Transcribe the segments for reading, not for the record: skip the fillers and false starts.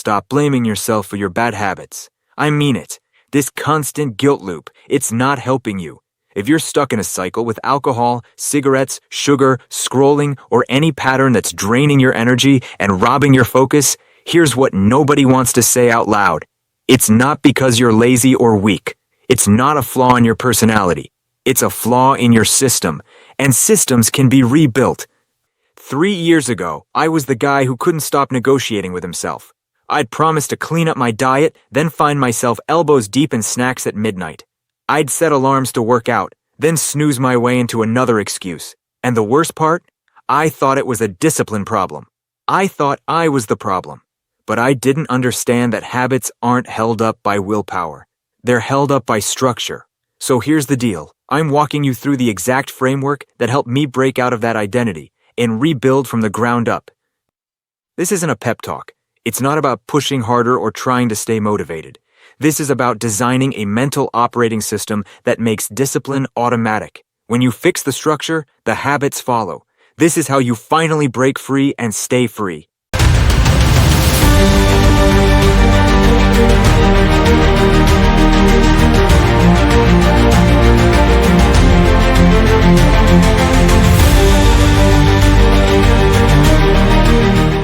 stop blaming yourself for your bad habits. I mean it. This constant guilt loop, it's not helping you. If you're stuck in a cycle with alcohol, cigarettes, sugar, scrolling, or any pattern that's draining your energy and robbing your focus, here's what nobody wants to say out loud. It's not because you're lazy or weak. It's not a flaw in your personality. It's a flaw in your system, and systems can be rebuilt. 3 years ago, I was the guy who couldn't stop negotiating with himself. I'd promise to clean up my diet, then find myself elbows deep in snacks at midnight. I'd set alarms to work out, then snooze my way into another excuse. And the worst part? I thought it was a discipline problem. I thought I was the problem. But I didn't understand that habits aren't held up by willpower. They're held up by structure. So here's the deal. I'm walking you through the exact framework that helped me break out of that identity and rebuild from the ground up. This isn't a pep talk. It's not about pushing harder or trying to stay motivated. This is about designing a mental operating system that makes discipline automatic. When you fix the structure, the habits follow. This is how you finally break free and stay free.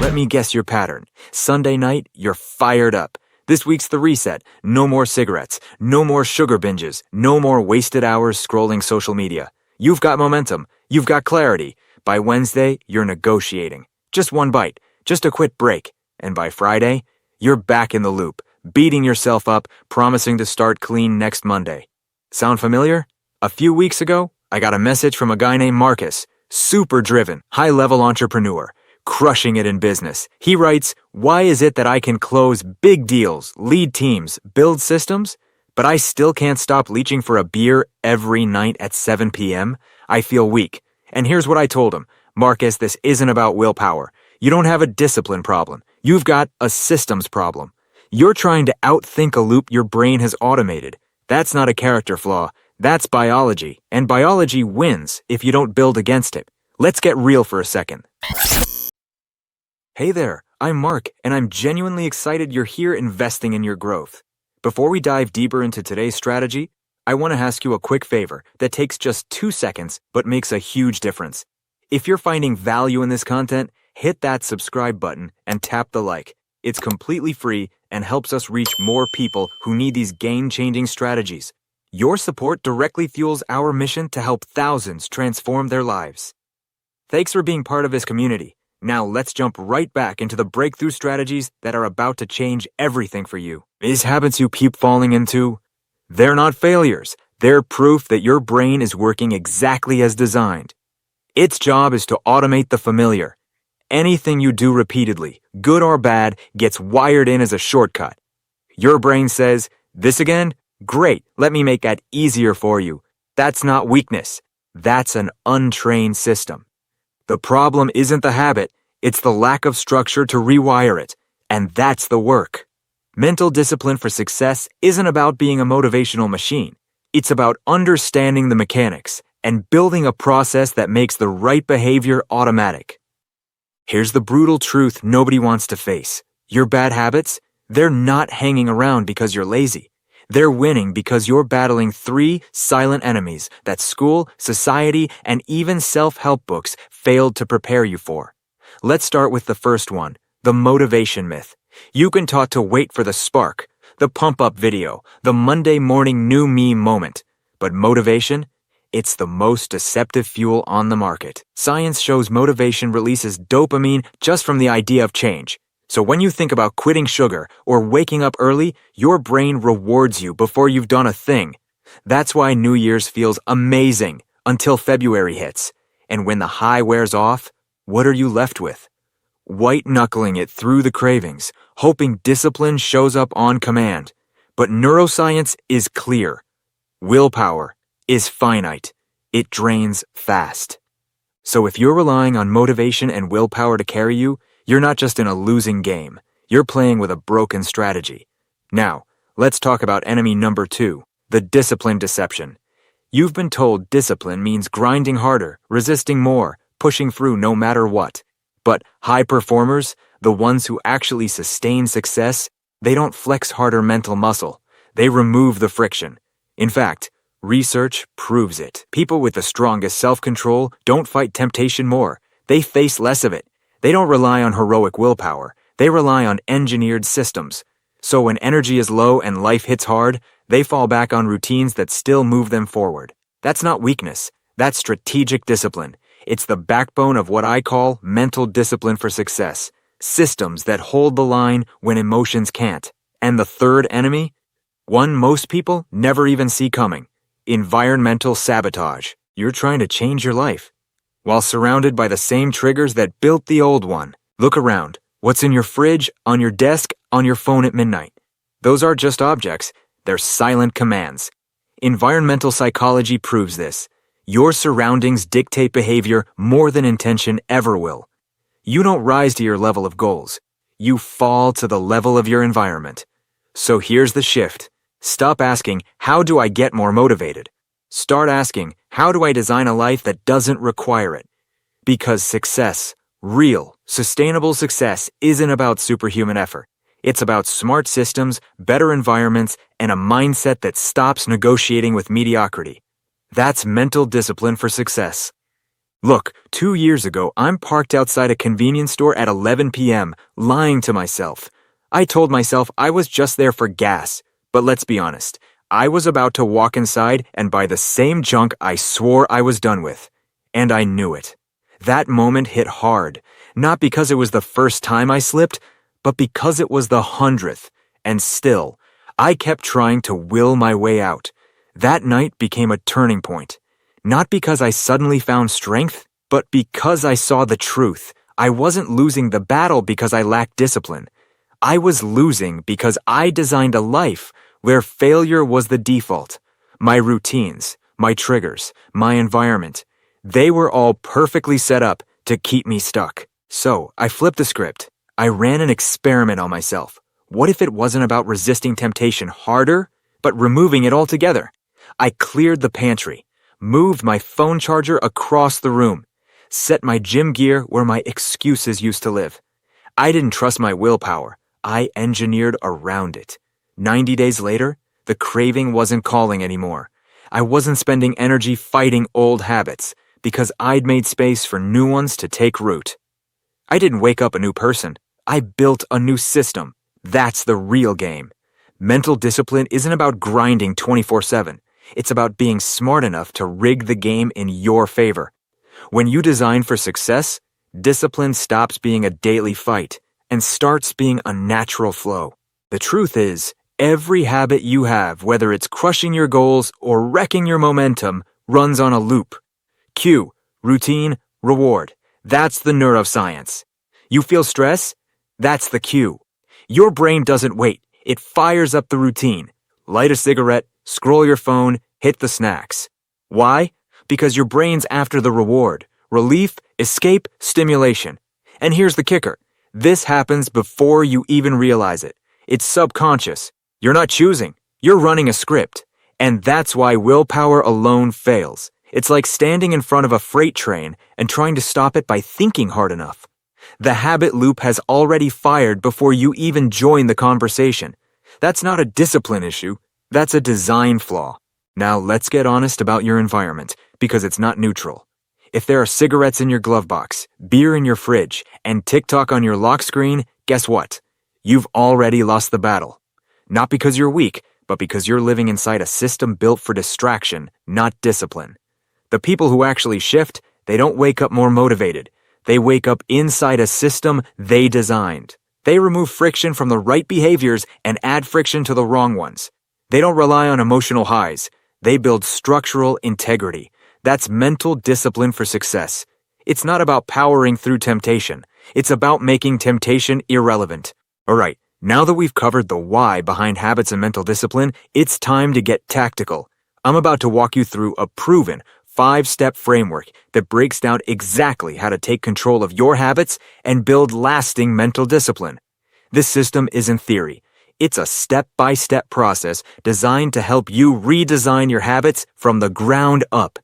Let me guess your pattern. Sunday night, you're fired up. This week's the reset. No more cigarettes, no more sugar binges, no more wasted hours scrolling social media. You've got momentum. You've got clarity. By Wednesday, you're negotiating. Just one bite, just a quick break. And by Friday, you're back in the loop, beating yourself up, promising to start clean next Monday. Sound familiar? A few weeks ago, I got a message from a guy named Marcus, super driven, high-level entrepreneur, crushing it in business. He writes, "Why is it that I can close big deals, lead teams, build systems, but I still can't stop leeching for a beer every night at 7 p.m.? I feel weak." And here's what I told him. Marcus, this isn't about willpower. You don't have a discipline problem. You've got a systems problem. You're trying to outthink a loop your brain has automated. That's not a character flaw. That's biology. And biology wins if you don't build against it. Let's get real for a second. Hey there, I'm Mark, and I'm genuinely excited you're here investing in your growth. Before we dive deeper into today's strategy, I want to ask you a quick favor that takes just 2 seconds but makes a huge difference. If you're finding value in this content, hit that subscribe button and tap the like. It's completely free and helps us reach more people who need these game-changing strategies. Your support directly fuels our mission to help thousands transform their lives. Thanks for being part of this community. Now let's jump right back into the breakthrough strategies that are about to change everything for you. These habits you keep falling into, they're not failures. They're proof that your brain is working exactly as designed. Its job is to automate the familiar. Anything you do repeatedly, good or bad, gets wired in as a shortcut. Your brain says, "This again? Great, let me make that easier for you." That's not weakness. That's an untrained system. The problem isn't the habit, it's the lack of structure to rewire it, and that's the work. Mental discipline for success isn't about being a motivational machine. It's about understanding the mechanics and building a process that makes the right behavior automatic. Here's the brutal truth nobody wants to face. Your bad habits, they're not hanging around because you're lazy. They're winning because you're battling 3 silent enemies that school, society, and even self-help books failed to prepare you for. Let's start with the first one, the motivation myth. You've been taught to wait for the spark, the pump-up video, the Monday morning new me moment. But motivation? It's the most deceptive fuel on the market. Science shows motivation releases dopamine just from the idea of change. So when you think about quitting sugar or waking up early, your brain rewards you before you've done a thing. That's why New Year's feels amazing until February hits. And when the high wears off, what are you left with? White-knuckling it through the cravings, hoping discipline shows up on command. But neuroscience is clear. Willpower is finite. It drains fast. So if you're relying on motivation and willpower to carry you, you're not just in a losing game. You're playing with a broken strategy. Now, let's talk about enemy number 2, the discipline deception. You've been told discipline means grinding harder, resisting more, pushing through no matter what. But high performers, the ones who actually sustain success, they don't flex harder mental muscle. They remove the friction. In fact, research proves it. People with the strongest self-control don't fight temptation more. They face less of it. They don't rely on heroic willpower. They rely on engineered systems. So when energy is low and life hits hard, they fall back on routines that still move them forward. That's not weakness. That's strategic discipline. It's the backbone of what I call mental discipline for success. Systems that hold the line when emotions can't. And the third enemy? One most people never even see coming. Environmental sabotage. You're trying to change your life, while surrounded by the same triggers that built the old one. Look around. What's in your fridge, on your desk, on your phone at midnight? Those aren't just objects. They're silent commands. Environmental psychology proves this. Your surroundings dictate behavior more than intention ever will. You don't rise to your level of goals. You fall to the level of your environment. So here's the shift. Stop asking, how do I get more motivated? Start asking, how do I design a life that doesn't require it? Because success, real, sustainable success, isn't about superhuman effort. It's about smart systems, better environments, and a mindset that stops negotiating with mediocrity. That's mental discipline for success. Look, 2 years ago, I'm parked outside a convenience store at 11 p.m., lying to myself. I told myself I was just there for gas. But let's be honest, I was about to walk inside and buy the same junk I swore I was done with. And I knew it. That moment hit hard, not because it was the first time I slipped, but because it was the 100th. And still, I kept trying to will my way out. That night became a turning point. Not because I suddenly found strength, but because I saw the truth. I wasn't losing the battle because I lacked discipline. I was losing because I designed a life where failure was the default. My routines, my triggers, my environment, they were all perfectly set up to keep me stuck. So I flipped the script. I ran an experiment on myself. What if it wasn't about resisting temptation harder, but removing it altogether? I cleared the pantry, moved my phone charger across the room, set my gym gear where my excuses used to live. I didn't trust my willpower. I engineered around it. 90 days later, the craving wasn't calling anymore. I wasn't spending energy fighting old habits because I'd made space for new ones to take root. I didn't wake up a new person. I built a new system. That's the real game. Mental discipline isn't about grinding 24/7. It's about being smart enough to rig the game in your favor. When you design for success, discipline stops being a daily fight and starts being a natural flow. The truth is, every habit you have, whether it's crushing your goals or wrecking your momentum, runs on a loop. Cue, routine, reward. That's the neuroscience. You feel stress? That's the cue. Your brain doesn't wait. It fires up the routine. Light a cigarette, scroll your phone, hit the snacks. Why? Because your brain's after the reward. Relief, escape, stimulation. And here's the kicker. This happens before you even realize it. It's subconscious. You're not choosing. You're running a script. And that's why willpower alone fails. It's like standing in front of a freight train and trying to stop it by thinking hard enough. The habit loop has already fired before you even join the conversation. That's not a discipline issue. That's a design flaw. Now let's get honest about your environment, because it's not neutral. If there are cigarettes in your glove box, beer in your fridge, and TikTok on your lock screen, guess what? You've already lost the battle. Not because you're weak, but because you're living inside a system built for distraction, not discipline. The people who actually shift, they don't wake up more motivated. They wake up inside a system they designed. They remove friction from the right behaviors and add friction to the wrong ones. They don't rely on emotional highs. They build structural integrity. That's mental discipline for success. It's not about powering through temptation. It's about making temptation irrelevant. All right, now that we've covered the why behind habits and mental discipline, it's time to get tactical. I'm about to walk you through a proven 5-step framework that breaks down exactly how to take control of your habits and build lasting mental discipline. This system isn't theory. It's a step-by-step process designed to help you redesign your habits from the ground up.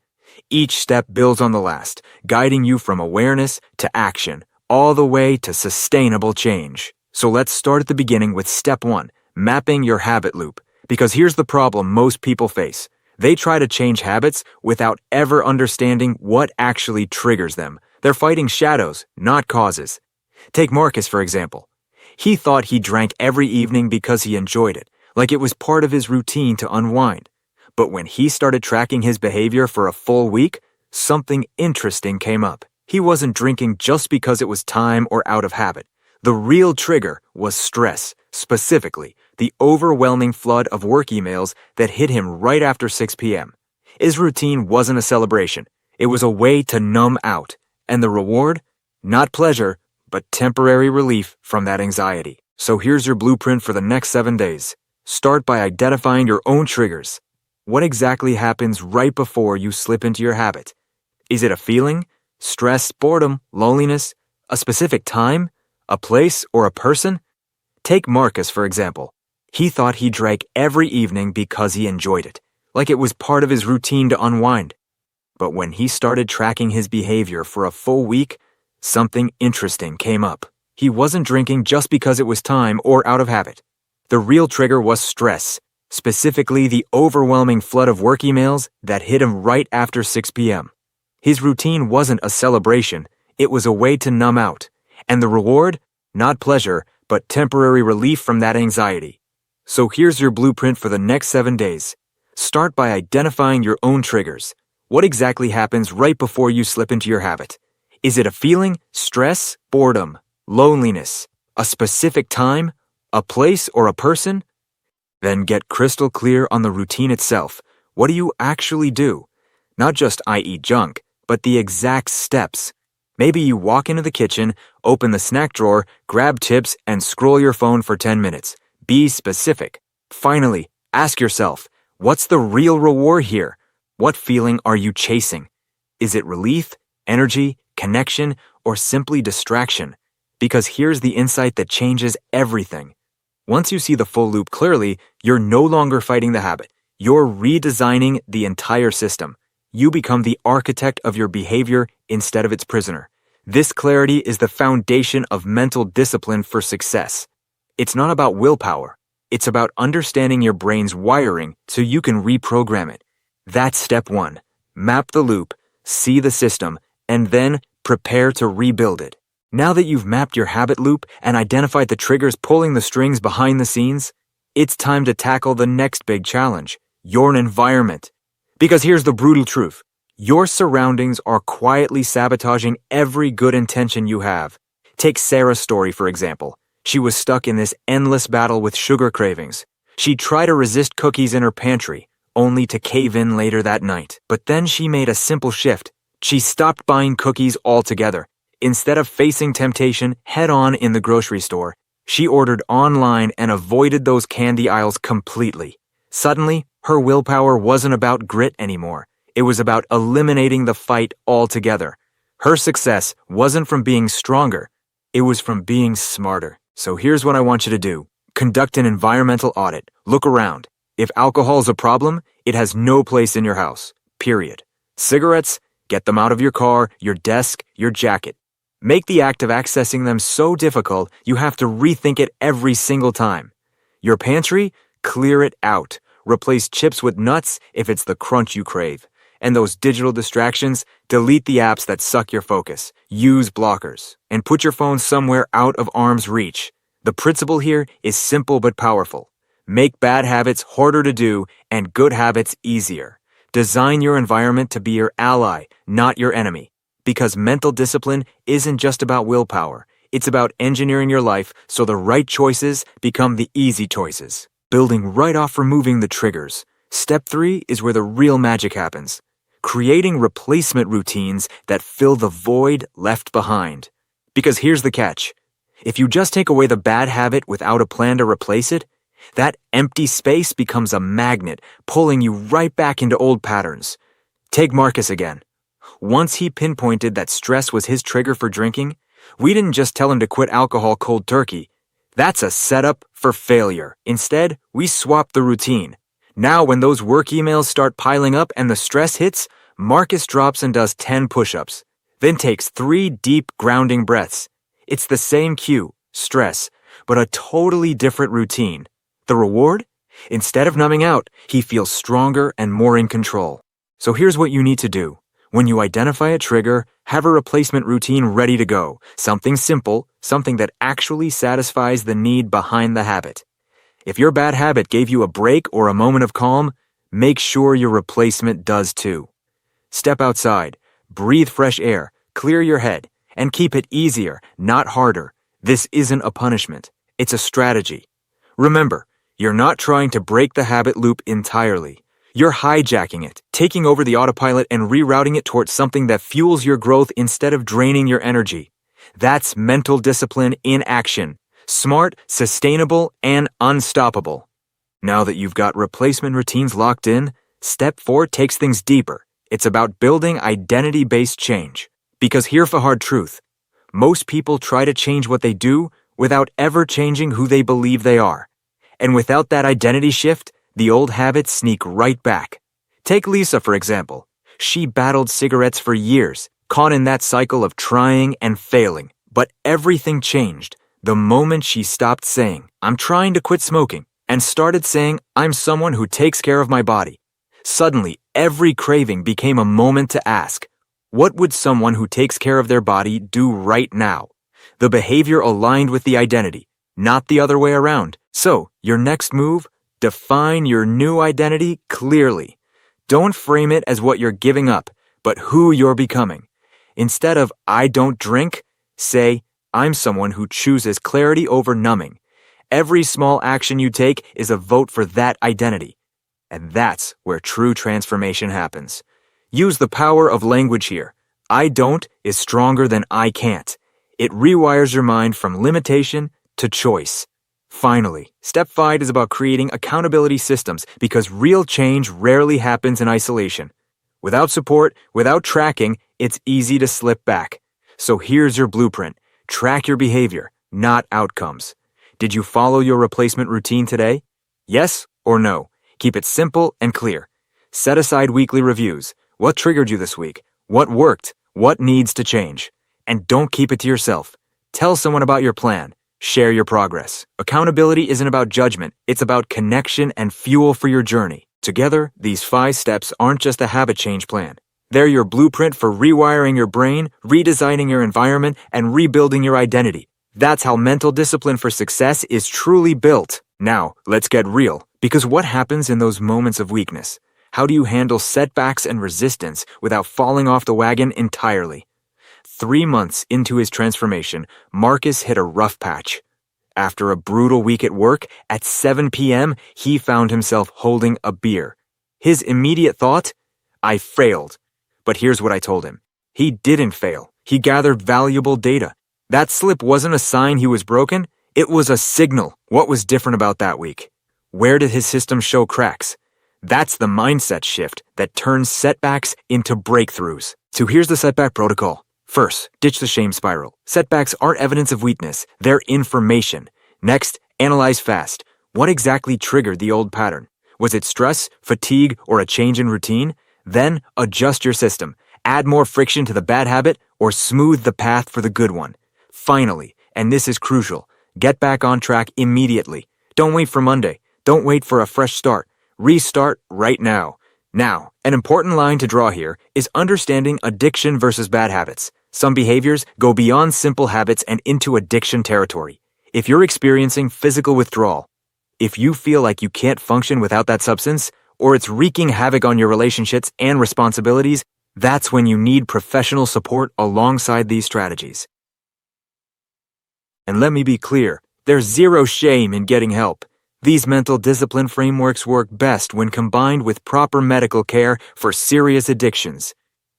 Each step builds on the last, guiding you from awareness to action, all the way to sustainable change. So let's start at the beginning with step 1, mapping your habit loop. Because here's the problem most people face. They try to change habits without ever understanding what actually triggers them. They're fighting shadows, not causes. Take Marcus, for example. He thought he drank every evening because he enjoyed it, like it was part of his routine to unwind. But when he started tracking his behavior for a full week, something interesting came up. He wasn't drinking just because it was time or out of habit. The real trigger was stress, specifically the overwhelming flood of work emails that hit him right after 6 p.m. His routine wasn't a celebration. It was a way to numb out. And the reward? Not pleasure, but temporary relief from that anxiety. So here's your blueprint for the next 7 days. Start by identifying your own triggers. What exactly happens right before you slip into your habit? Is it a feeling? Stress, boredom, loneliness? A specific time? A place or a person? Take Marcus, for example. He thought he drank every evening because he enjoyed it, like it was part of his routine to unwind. But when he started tracking his behavior for a full week, something interesting came up. He wasn't drinking just because it was time or out of habit. The real trigger was stress, specifically the overwhelming flood of work emails that hit him right after 6 p.m. His routine wasn't a celebration, it was a way to numb out. And the reward? Not pleasure, but temporary relief from that anxiety. So here's your blueprint for the next 7 days. Start by identifying your own triggers. What exactly happens right before you slip into your habit? Is it a feeling, stress, boredom, loneliness, a specific time, a place, or a person? Then get crystal clear on the routine itself. What do you actually do? Not just I eat junk, but the exact steps. Maybe you walk into the kitchen, open the snack drawer, grab chips, and scroll your phone for 10 minutes. Be specific. Finally, ask yourself, what's the real reward here? What feeling are you chasing? Is it relief, energy, connection, or simply distraction? Because here's the insight that changes everything. Once you see the full loop clearly, you're no longer fighting the habit. You're redesigning the entire system. You become the architect of your behavior instead of its prisoner. This clarity is the foundation of mental discipline for success. It's not about willpower. It's about understanding your brain's wiring so you can reprogram it. That's step 1. Map the loop, see the system, and then prepare to rebuild it. Now that you've mapped your habit loop and identified the triggers pulling the strings behind the scenes, it's time to tackle the next big challenge, your environment. Because here's the brutal truth. Your surroundings are quietly sabotaging every good intention you have. Take Sarah's story, for example. She was stuck in this endless battle with sugar cravings. She'd try to resist cookies in her pantry, only to cave in later that night. But then she made a simple shift. She stopped buying cookies altogether. Instead of facing temptation head-on in the grocery store, she ordered online and avoided those candy aisles completely. Suddenly, her willpower wasn't about grit anymore. It was about eliminating the fight altogether. Her success wasn't from being stronger. It was from being smarter. So here's what I want you to do. Conduct an environmental audit. Look around. If alcohol's a problem, it has no place in your house. Period. Cigarettes? Get them out of your car, your desk, your jacket. Make the act of accessing them so difficult you have to rethink it every single time. Your pantry? Clear it out. Replace chips with nuts if it's the crunch you crave. And those digital distractions? Delete the apps that suck your focus. Use blockers. And put your phone somewhere out of arm's reach. The principle here is simple but powerful. Make bad habits harder to do and good habits easier. Design your environment to be your ally, not your enemy. Because mental discipline isn't just about willpower. It's about engineering your life so the right choices become the easy choices. Building right off removing the triggers. Step 3 is where the real magic happens. Creating replacement routines that fill the void left behind. Because here's the catch. If you just take away the bad habit without a plan to replace it, that empty space becomes a magnet, pulling you right back into old patterns. Take Marcus again. Once he pinpointed that stress was his trigger for drinking, we didn't just tell him to quit alcohol cold turkey. That's a setup for failure. Instead, we swapped the routine. Now when those work emails start piling up and the stress hits, Marcus drops and does 10 push-ups, then takes 3 deep grounding breaths. It's the same cue, stress, but a totally different routine. The reward? Instead of numbing out, he feels stronger and more in control. So here's what you need to do. When you identify a trigger, have a replacement routine ready to go. Something simple, something that actually satisfies the need behind the habit. If your bad habit gave you a break or a moment of calm, make sure your replacement does too. Step outside, breathe fresh air, clear your head, and keep it easier, not harder. This isn't a punishment. It's a strategy. Remember, you're not trying to break the habit loop entirely. You're hijacking it, taking over the autopilot and rerouting it towards something that fuels your growth instead of draining your energy. That's mental discipline in action. Smart, sustainable, and unstoppable. Now that you've got replacement routines locked in, step 4 takes things deeper. It's about building identity-based change. Because here's the hard truth. Most people try to change what they do without ever changing who they believe they are. And without that identity shift, the old habits sneak right back. Take Lisa, for example. She battled cigarettes for years, caught in that cycle of trying and failing. But everything changed the moment she stopped saying, "I'm trying to quit smoking," and started saying, "I'm someone who takes care of my body." Suddenly, every craving became a moment to ask, what would someone who takes care of their body do right now? The behavior aligned with the identity, not the other way around. So, your next move? Define your new identity clearly. Don't frame it as what you're giving up, but who you're becoming. Instead of "I don't drink," say, "I'm someone who chooses clarity over numbing." Every small action you take is a vote for that identity. And that's where true transformation happens. Use the power of language here. "I don't" is stronger than "I can't." It rewires your mind from limitation to choice. Finally, step 5 is about creating accountability systems because real change rarely happens in isolation. Without support, without tracking, it's easy to slip back. So here's your blueprint. Track your behavior, not outcomes. Did you follow your replacement routine today? Yes or no? Keep it simple and clear. Set aside weekly reviews. What triggered you this week? What worked? What needs to change? And don't keep it to yourself. Tell someone about your plan. Share your progress. Accountability isn't about judgment. It's about connection and fuel for your journey. Together, these 5 steps aren't just a habit change plan. They're your blueprint for rewiring your brain, redesigning your environment, and rebuilding your identity. That's how mental discipline for success is truly built. Now, let's get real. Because what happens in those moments of weakness? How do you handle setbacks and resistance without falling off the wagon entirely? 3 months into his transformation, Marcus hit a rough patch. After a brutal week at work, at 7 p.m., he found himself holding a beer. His immediate thought? I failed. But here's what I told him. He didn't fail. He gathered valuable data. That slip wasn't a sign he was broken. It was a signal. What was different about that week? Where did his system show cracks? That's the mindset shift that turns setbacks into breakthroughs. So here's the setback protocol. First, ditch the shame spiral. Setbacks aren't evidence of weakness, they're information. Next, analyze fast. What exactly triggered the old pattern? Was it stress, fatigue, or a change in routine? Then, adjust your system. Add more friction to the bad habit, or smooth the path for the good one. Finally, and this is crucial, get back on track immediately. Don't wait for Monday. Don't wait for a fresh start. Restart right now. Now, an important line to draw here is understanding addiction versus bad habits. Some behaviors go beyond simple habits and into addiction territory. If you're experiencing physical withdrawal, if you feel like you can't function without that substance, or it's wreaking havoc on your relationships and responsibilities, that's when you need professional support alongside these strategies. And let me be clear, there's zero shame in getting help. These mental discipline frameworks work best when combined with proper medical care for serious addictions.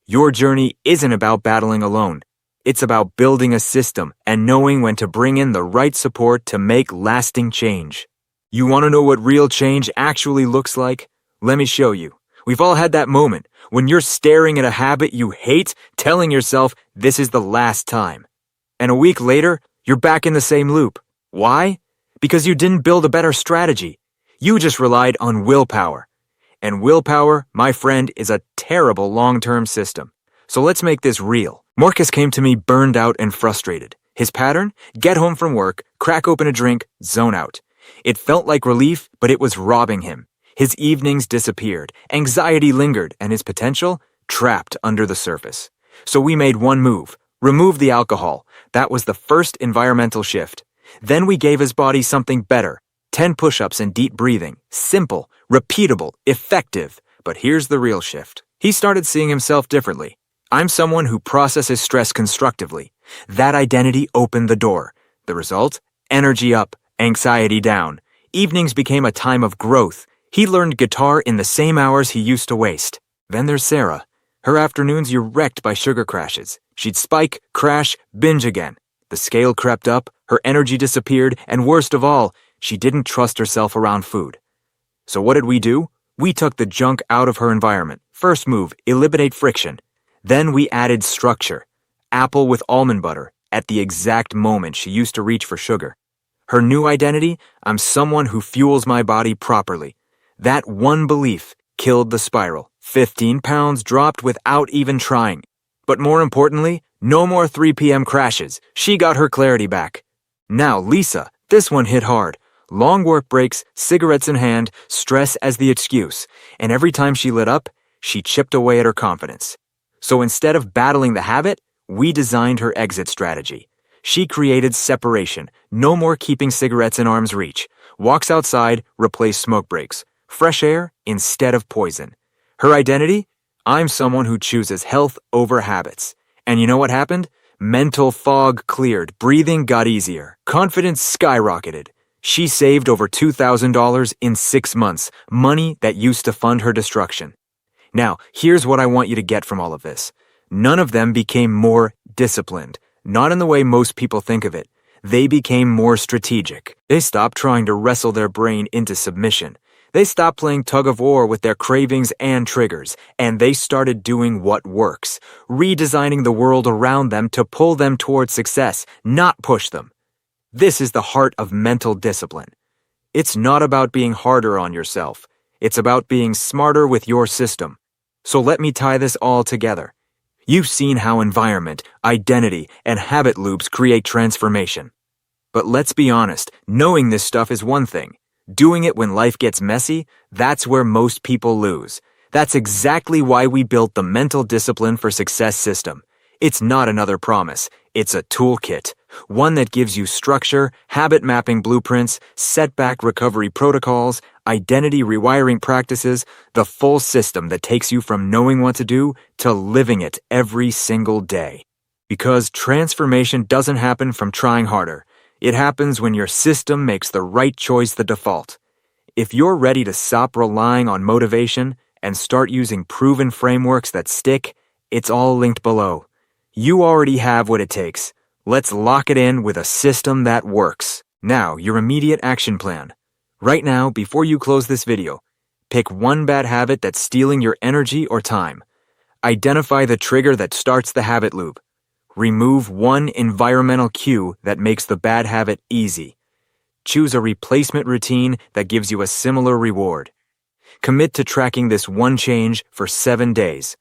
Your journey isn't about battling alone. It's about building a system and knowing when to bring in the right support to make lasting change. You want to know what real change actually looks like? Let me show you. We've all had that moment when you're staring at a habit you hate, telling yourself this is the last time. And a week later, you're back in the same loop. Why? Because you didn't build a better strategy. You just relied on willpower. And willpower, my friend, is a terrible long-term system. So let's make this real. Marcus came to me burned out and frustrated. His pattern? Get home from work, crack open a drink, zone out. It felt like relief, but it was robbing him. His evenings disappeared, anxiety lingered, and his potential trapped under the surface. So we made one move: remove the alcohol. That was the first environmental shift. Then we gave his body something better: 10 push-ups and deep breathing. Simple, repeatable, effective. But here's the real shift. He started seeing himself differently. I'm someone who processes stress constructively. That identity opened the door. The result? Energy up, anxiety down. Evenings became a time of growth. He learned guitar in the same hours he used to waste. Then there's Sarah. Her afternoons were wrecked by sugar crashes. She'd spike, crash, binge again. The scale crept up, her energy disappeared, and worst of all, she didn't trust herself around food. So what did we do? We took the junk out of her environment. First move, eliminate friction. Then we added structure. Apple with almond butter, at the exact moment she used to reach for sugar. Her new identity? I'm someone who fuels my body properly. That one belief killed the spiral. 15 pounds dropped without even trying. But more importantly, no more 3 p.m. crashes. She got her clarity back. Now, Lisa, this one hit hard. Long work breaks, cigarettes in hand, stress as the excuse. And every time she lit up, she chipped away at her confidence. So instead of battling the habit, we designed her exit strategy. She created separation. No more keeping cigarettes in arm's reach. Walks outside, replace smoke breaks. Fresh air instead of poison. Her identity? I'm someone who chooses health over habits. And you know what happened? Mental fog cleared, breathing got easier, confidence skyrocketed. She saved over $2,000 in 6 months, money that used to fund her destruction. Now, here's what I want you to get from all of this. None of them became more disciplined, not in the way most people think of it. They became more strategic. They stopped trying to wrestle their brain into submission. They stopped playing tug-of-war with their cravings and triggers, and they started doing what works, redesigning the world around them to pull them towards success, not push them. This is the heart of mental discipline. It's not about being harder on yourself. It's about being smarter with your system. So let me tie this all together. You've seen how environment, identity, and habit loops create transformation. But let's be honest, knowing this stuff is one thing. Doing it when life gets messy, that's where most people lose. That's exactly why we built the Mental Discipline for Success system. It's not another promise. It's a toolkit. One that gives you structure, habit mapping blueprints, setback recovery protocols, identity rewiring practices, the full system that takes you from knowing what to do to living it every single day. Because transformation doesn't happen from trying harder. It happens when your system makes the right choice the default. If you're ready to stop relying on motivation and start using proven frameworks that stick, it's all linked below. You already have what it takes. Let's lock it in with a system that works. Now, your immediate action plan. Right now, before you close this video, pick one bad habit that's stealing your energy or time. Identify the trigger that starts the habit loop. Remove one environmental cue that makes the bad habit easy. Choose a replacement routine that gives you a similar reward. Commit to tracking this one change for 7 days.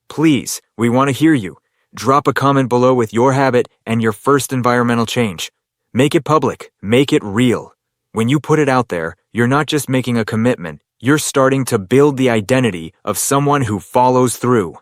Please, we want to hear you. Drop a comment below with your habit and your first environmental change. Make it public. Make it real. When you put it out there, you're not just making a commitment. You're starting to build the identity of someone who follows through.